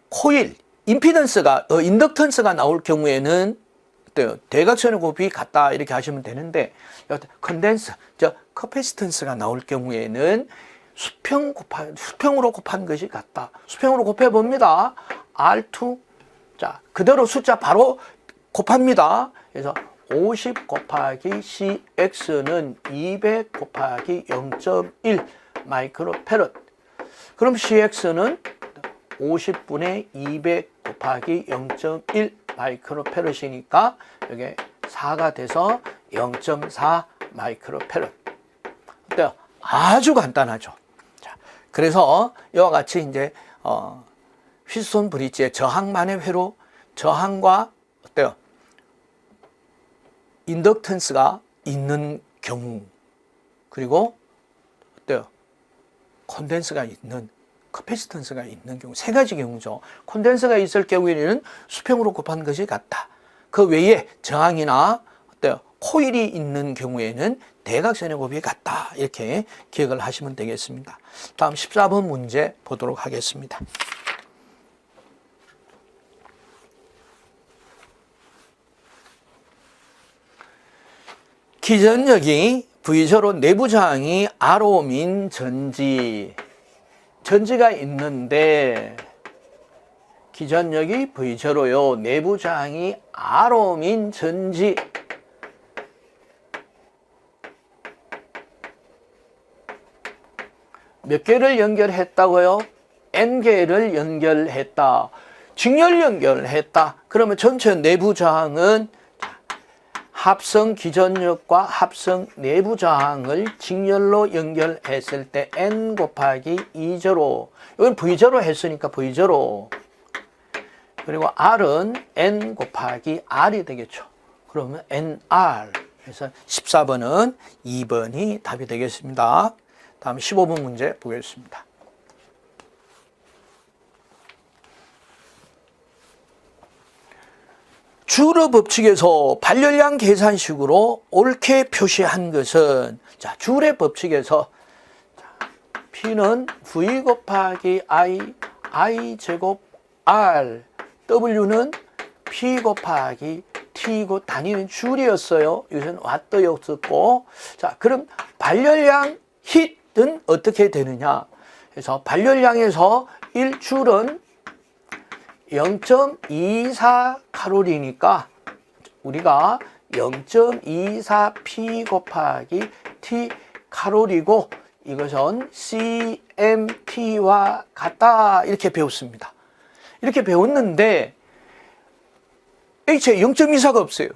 코일, 임피던스가, 인덕턴스가 나올 경우에는 어때요? 대각선의 곱이 같다. 이렇게 하시면 되는데, 컨덴서, 커패시턴스가 나올 경우에는 수평으로 곱한 것이 같다. 수평으로 곱해 봅니다. R2. 자, 그대로 숫자 바로 곱합니다. 그래서 50 곱하기 CX는 200 곱하기 0.1 마이크로페럿. 그럼 CX는 50분의 200 곱하기 0.1 마이크로페럿이니까 여기 4가 돼서 0.4 마이크로페럿. 어때요? 아주 간단하죠. 자, 그래서 이와 같이 이제 휘스톤 브릿지의 저항만의 회로, 저항과 어때요? 인덕턴스가 있는 경우, 그리고 어때요? 콘덴서가 있는, 커패시턴스가 있는 경우, 세 가지 경우죠. 콘덴서가 있을 경우에는 수평으로 곱한 것이 같다. 그 외에 저항이나 어때요? 코일이 있는 경우에는 대각선의 곱이 같다. 이렇게 기억을 하시면 되겠습니다. 다음 14번 문제 보도록 하겠습니다. 기전력이 V저로 내부 저항이 R옴인 전지가 있는데 기전력이 V저로요. 내부 저항이 R옴인 전지 몇 개를 연결했다고요? N개를 연결했다. 직렬 연결했다. 그러면 전체 내부 저항은 합성 기전력과 합성 내부 저항을 직렬로 연결했을 때 N 곱하기 2제로, 이건 V제로 했으니까 V제로, 그리고 R은 N 곱하기 R이 되겠죠. 그러면 NR. 그래서 14번은 2번이 답이 되겠습니다. 다음 15번 문제 보겠습니다. 주러 법칙에서 발열량 계산식으로 옳게 표시한 것은, 자, 줄의 법칙에서 P는 V 곱하기 I 제곱 R, W는 P 곱하기 T고 단위는 줄이었어요. 이것은 왓더였었고, 자, 그럼 발열량 hit은 어떻게 되느냐? 그래서 발열량에서 1줄은 0.24 칼로리니까 우리가 0.24 P 곱하기 T 칼로리고 이것은 CMT와 같다 이렇게 배웠습니다. 이렇게 배웠는데 H에 0.24가 없어요.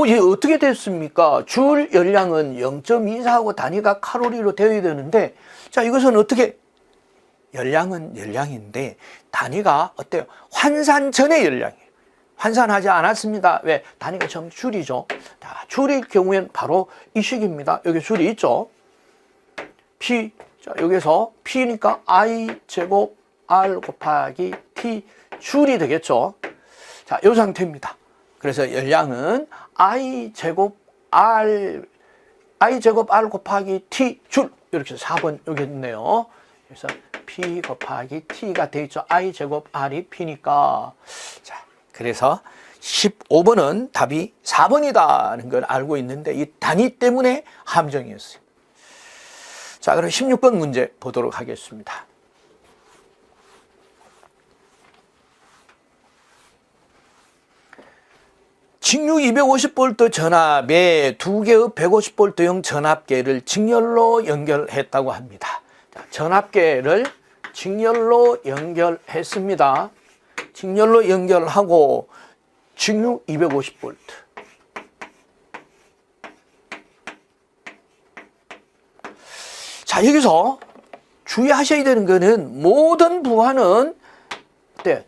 얘 어떻게 됐습니까? 줄 열량은 0.24하고 단위가 칼로리로 되어야 되는데, 자, 이것은 어떻게? 열량은 열량인데 단위가 어때요? 환산 전의 열량이에요. 환산하지 않았습니다. 왜? 단위가 처음 줄이죠. 자, 줄일 경우엔 바로 이 식입니다. 여기 줄이 있죠. P, 자, 여기서 P니까 I 제곱 R 곱하기 T 줄이 되겠죠. 자, 이 상태입니다. 그래서 열량은 I 제곱 R 곱하기 T 줄, 이렇게 4번 여기 있네요. 그래서 P 곱하기 T가 되어 있죠. I 제곱 R이 P니까. 자, 그래서 15번은 답이 4번이다는 걸 알고 있는데 이 단위 때문에 함정이었어요. 자, 그럼 16번 문제 보도록 하겠습니다. 직류 250V 전압에 두 개의 150V형 전압계를 직렬로 연결했다고 합니다. 자, 전압계를 직렬로 연결했습니다. 직렬로 연결하고 직류 250V. 자, 여기서 주의하셔야 되는 것은 모든 부하는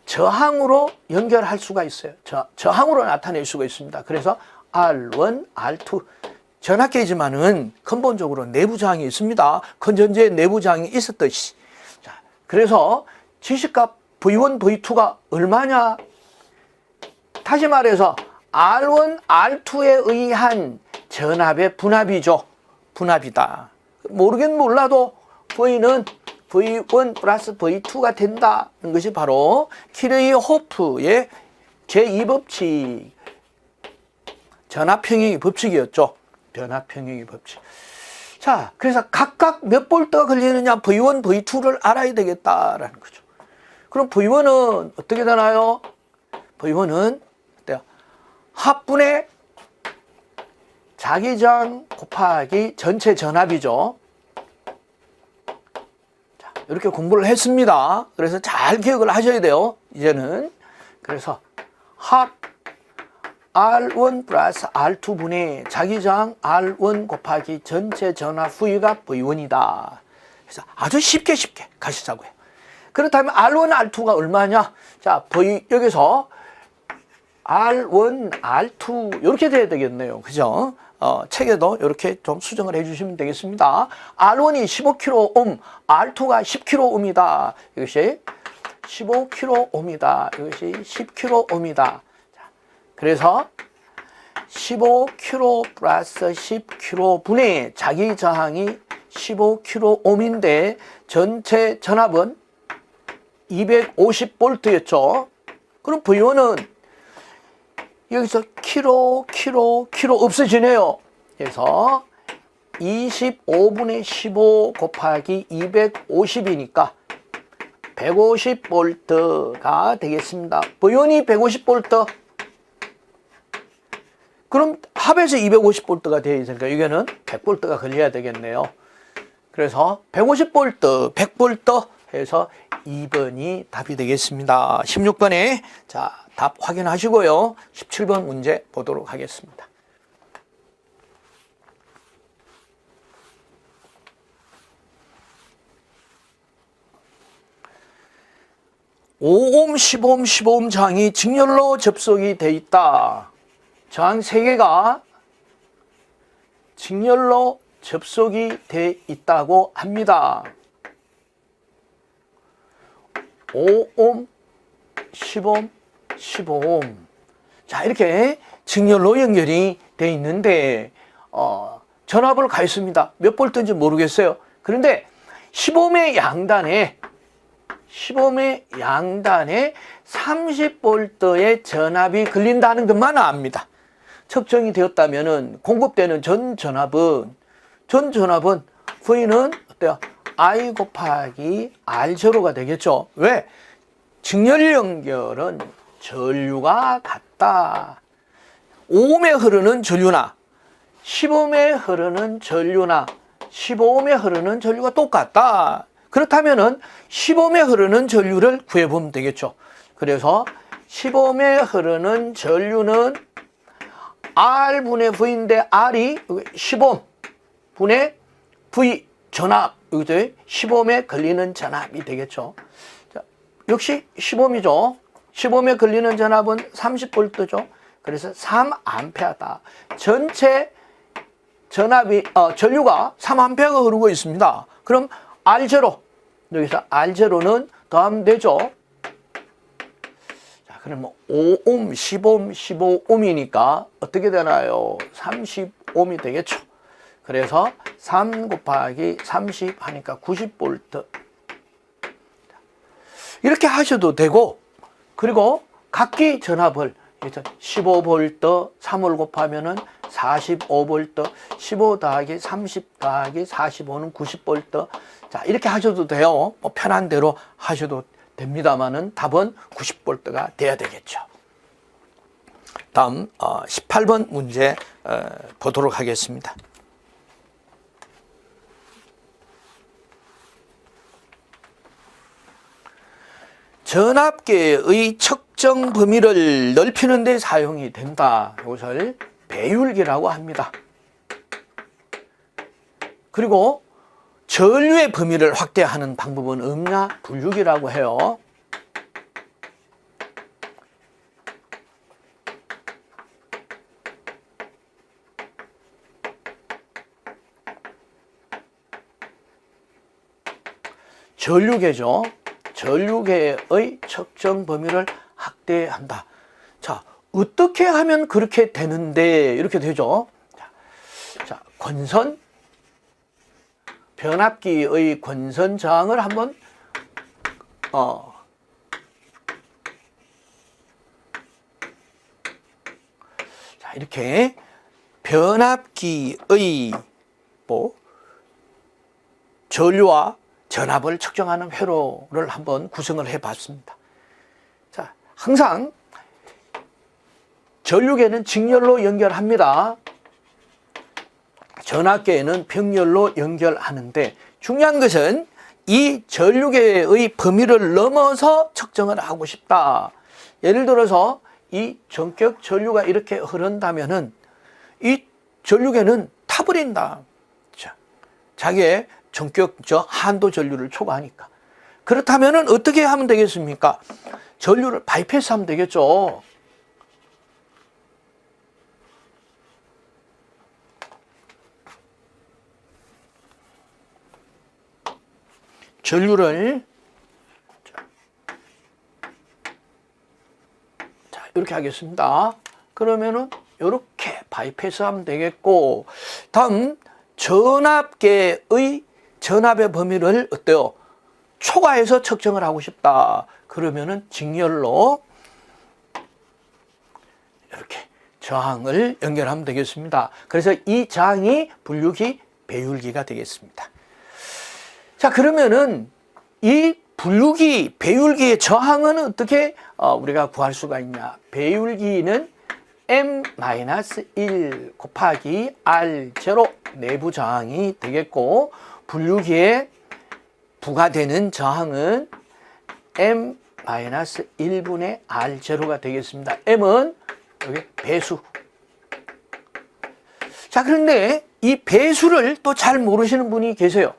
저항으로 연결할 수가 있어요. 저항으로 나타낼 수가 있습니다. 그래서 R1, R2 전압계이지만은 근본적으로 내부 저항이 있습니다. 건전지에 내부 저항이 있었듯이. 자, 그래서 지시값 V1, V2가 얼마냐? 다시 말해서 R1, R2에 의한 전압의 분압이죠. 분압이다. 모르긴 몰라도 V는 V1 플러스 V2가 된다는 것이 바로 키르이호프의 제2법칙, 전압평형의 법칙이었죠. 전압평형의 법칙. 자, 그래서 각각 몇 볼트가 걸리느냐 V1, V2를 알아야 되겠다라는 거죠. 그럼 V1은 어떻게 되나요? V1은 어때요? 합분의 자기장 곱하기 전체 전압이죠. 자, 이렇게 공부를 했습니다. 그래서 잘 기억을 하셔야 돼요. 이제는. 그래서 합 R1 플러스 R2분의 자기장 R1 곱하기 전체 전압 V가 V1이다. 그래서 아주 쉽게 가시자고요. 그렇다면 R1, R2가 얼마냐? 자, 여기서 R1, R2 이렇게 돼야 되겠네요. 그죠? 책에도 이렇게 좀 수정을 해주시면 되겠습니다. R1이 15kΩ, R2가 10kΩ이다. 이것이 15kΩ이다. 이것이 10kΩ이다. 그래서 15kΩ 플러스 10kΩ분의 자기 저항이 15kΩ인데 전체 전압은 250V였죠. 그럼 V1은 여기서 키로 없어지네요. 해서 25분의 15 곱하기 250이니까 150V가 되겠습니다. 보연이 150V. 그럼 합해서 250V가 되어 있으니까 이거는 100V가 걸려야 되겠네요. 그래서 150V, 100V 해서 2번이 답이 되겠습니다. 16번에 자, 답 확인하시고요. 17번 문제 보도록 하겠습니다. (5옴) (10옴) (15옴) 저항이 직렬로 접속이 되어 있다. 저항 3개가 직렬로 접속이 되어 있다고 합니다. 5옴, 10옴, 15옴. 자, 이렇게 직렬로 연결이 되어 있는데 전압을 가했습니다. 몇 볼트인지 모르겠어요. 그런데 10옴의 양단에 30V의 전압이 걸린다는 것만 압니다. 측정이 되었다면 공급되는 전 전압은 V는 어때요? I 곱하기 R0가 되겠죠. 왜? 직렬 연결은 전류가 같다. 5옴에 흐르는 전류나 10옴에 흐르는 전류나 15옴에 흐르는 전류가 똑같다. 그렇다면은 10옴에 흐르는 전류를 구해보면 되겠죠. 그래서 10옴에 흐르는 전류는 R분의 V인데 R이 10옴 분의 V 전압, 여기서 10옴에 걸리는 전압이 되겠죠. 자, 역시 10옴이죠. 10옴에 걸리는 전압은 30V죠. 그래서 3A다. 전체 전압이 전류가 3A가 흐르고 있습니다. 그럼 R0, 여기서 R0는 더하면 되죠. 자, 그럼 5옴, 10옴, 15옴이니까 어떻게 되나요? 30옴이 되겠죠. 그래서 3 곱하기 30 하니까 90V. 이렇게 하셔도 되고, 그리고 각기 전압을 15V 3을 곱하면은 45V, 15 더하기 30 더하기 45는 90V. 자, 이렇게 하셔도 돼요. 뭐 편한 대로 하셔도 됩니다만은 답은 90V가 돼야 되겠죠. 다음 18번 문제 보도록 하겠습니다. 전압계의 측정 범위를 넓히는 데 사용이 된다. 이것을 배율기라고 합니다. 그리고 전류의 범위를 확대하는 방법은 음냐 분류기라고 해요. 전류계죠. 전류계의 측정 범위를 확대한다. 자, 어떻게 하면 그렇게 되는데 이렇게 되죠. 자, 권선 변압기의 권선 저항을 한번 자, 이렇게 변압기의 전류와 전압을 측정하는 회로를 한번 구성을 해 봤습니다. 자, 항상 전류계는 직렬로 연결합니다. 전압계에는 병렬로 연결하는데 중요한 것은 이 전류계의 범위를 넘어서 측정을 하고 싶다. 예를 들어서 이 전격 전류가 이렇게 흐른다면은 이 전류계는 타버린다. 자, 자기의 전격 한도 전류를 초과하니까. 그렇다면은 어떻게 하면 되겠습니까? 전류를 바이패스하면 되겠죠. 전류를 자, 이렇게 하겠습니다. 그러면은 이렇게 바이패스하면 되겠고, 다음 전압계의 전압의 범위를 어때요? 초과해서 측정을 하고 싶다. 그러면은 직렬로 이렇게 저항을 연결하면 되겠습니다. 그래서 이 저항이 분류기, 배율기가 되겠습니다. 자, 그러면은 이 분류기, 배율기의 저항은 어떻게 우리가 구할 수가 있냐? 배율기는 M-1 곱하기 R0 내부 저항이 되겠고, 분류기에 부과되는 저항은 M-1분의 R0가 되겠습니다. M은 여기 배수. 자, 그런데 이 배수를 또 잘 모르시는 분이 계세요.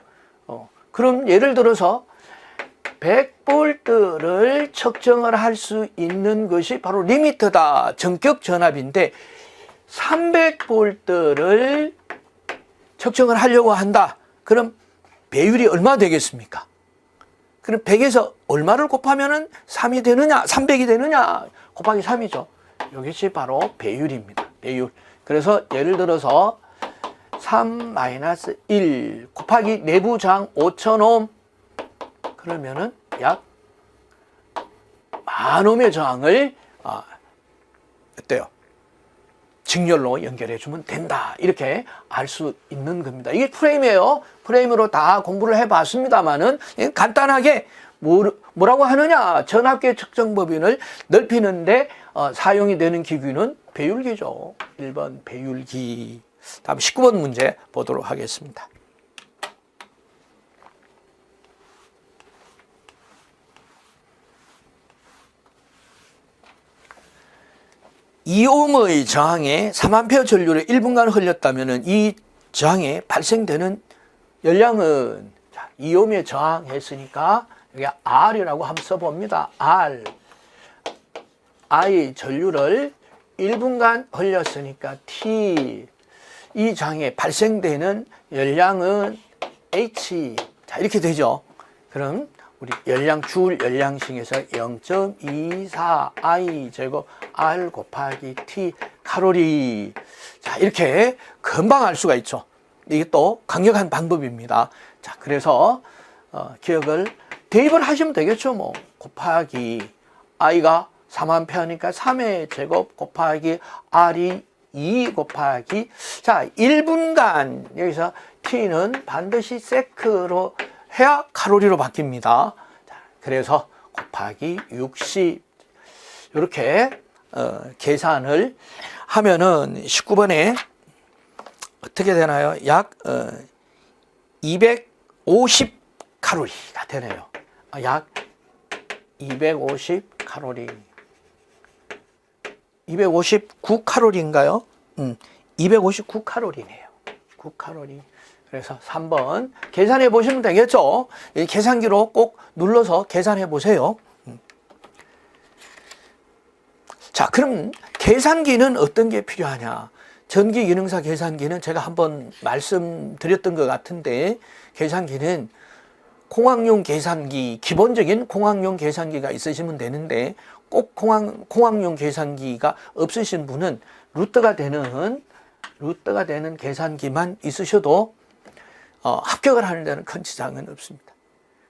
그럼 예를 들어서 100V를 측정을 할 수 있는 것이 바로 리미터다. 전격 전압인데 300V를 측정을 하려고 한다. 그럼 배율이 얼마 되겠습니까? 그럼 100에서 얼마를 곱하면 3이 되느냐? 300이 되느냐? 곱하기 3이죠. 이것이 바로 배율입니다. 배율. 그래서 예를 들어서 3-1 곱하기 내부 저항 5000옴, 그러면은 약 10,000옴의 저항을 어때요? 직렬로 연결해 주면 된다. 이렇게 알 수 있는 겁니다. 이게 프레임이에요. 프레임으로 다 공부를 해봤습니다만은 간단하게 뭐라고 하느냐? 전압계 측정 법인을 넓히는데 사용이 되는 기구는 배율기죠. 1번 배율기. 다음 19번 문제 보도록 하겠습니다. (2옴의) 저항에 3A 전류를 1분간 흘렸다면 이 저항에 발생되는 열량은, 자, 2옴에 저항했으니까 여기 R이라고 한번 써봅니다. R. I 전류를 1분간 흘렸으니까 T. 이 저항에 발생되는 열량은 H. 자, 이렇게 되죠. 그럼 우리 열량, 줄 열량식에서 0.24 I 제곱 R 곱하기 T 칼로리. 자, 이렇게 금방 알 수가 있죠. 이게 또 강력한 방법입니다. 자, 그래서 기억을 대입을 하시면 되겠죠. 뭐 곱하기 I가 3A니까 3의 제곱 곱하기 R이 2 곱하기, 자, 1분간 여기서 T는 반드시 세크로 해야 칼로리로 바뀝니다. 자, 그래서 곱하기 60 이렇게 계산을 하면은 19번에 어떻게 되나요? 약 250 칼로리가 되네요. 약 250 칼로리. 259 칼로리인가요? 259 칼로리네요. 9칼로리. 그래서 3번 계산해 보시면 되겠죠. 이 계산기로 꼭 눌러서 계산해 보세요. 자, 그럼 계산기는 어떤 게 필요하냐? 전기 기능사 계산기는 제가 한번 말씀드렸던 것 같은데, 계산기는 공학용 계산기, 기본적인 공학용 계산기가 있으시면 되는데, 꼭 공학용 계산기가 없으신 분은 루터가 되는 계산기만 있으셔도 합격을 하는 데는 큰 지장은 없습니다.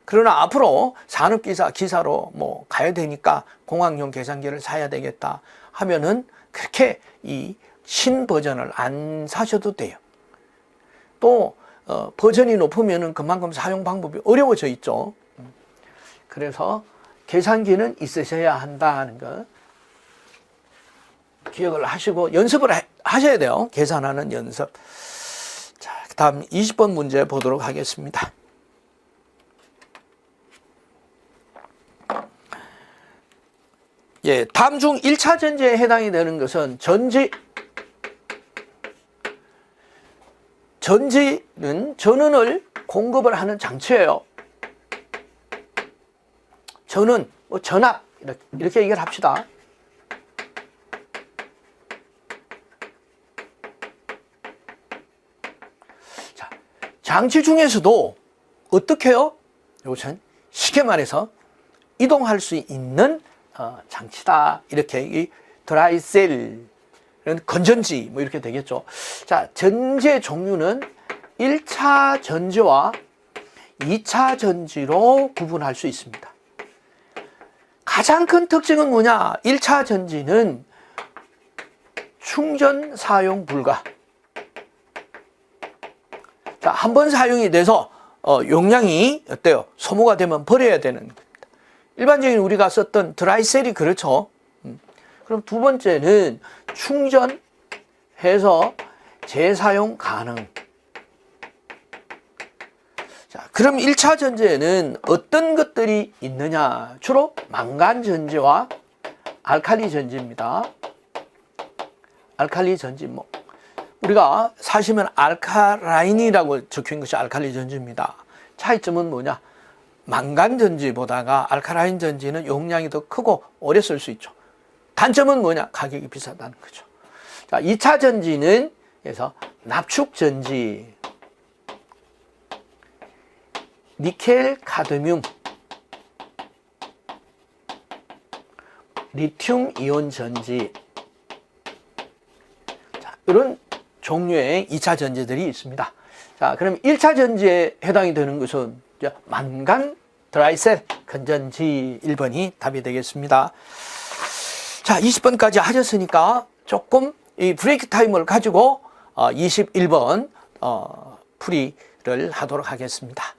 그러나 앞으로 산업기사로 뭐 가야 되니까 공학용 계산기를 사야 되겠다 하면은 그렇게 이 신버전을 안 사셔도 돼요. 또 버전이 높으면은 그만큼 사용 방법이 어려워져 있죠. 그래서 계산기는 있으셔야 한다는 거 기억을 하시고 연습을 하셔야 돼요. 계산하는 연습. 자, 다음 20번 문제 보도록 하겠습니다. 예, 다음 중 1차 전지에 해당이 되는 것은 전지는 전원을 공급을 하는 장치예요. 전원, 전압 이렇게 얘기를 합시다. 자, 장치 중에서도 어떻게 해요? 이것은 쉽게 말해서 이동할 수 있는 장치다. 이렇게 이 드라이셀, 건전지 뭐 이렇게 되겠죠. 자, 전지의 종류는 1차 전지와 2차 전지로 구분할 수 있습니다. 가장 큰 특징은 뭐냐? 1차 전지는 충전 사용 불가. 자, 한 번 사용이 돼서 용량이 어때요? 소모가 되면 버려야 되는 겁니다. 일반적인 우리가 썼던 드라이셀이 그렇죠. 그럼 두 번째는 충전해서 재사용 가능. 자, 그럼 1차 전지에는 어떤 것들이 있느냐? 주로 망간 전지와 알칼리 전지입니다. 알칼리 전지, 우리가 사시면 알카라인이라고 적힌 것이 알칼리 전지입니다. 차이점은 뭐냐? 망간 전지보다가 알카라인 전지는 용량이 더 크고 오래 쓸 수 있죠. 단점은 뭐냐? 가격이 비싸다는 거죠. 자, 2차 전지는 그래서 납축 전지, 니켈, 카드뮴, 리튬 이온 전지. 자, 이런 종류의 2차 전지들이 있습니다. 자, 그럼 1차 전지에 해당이 되는 것은 만간 드라이셀 건전지 1번이 답이 되겠습니다. 자, 20번까지 하셨으니까 조금 이 브레이크 타임을 가지고 21번 풀이를 하도록 하겠습니다.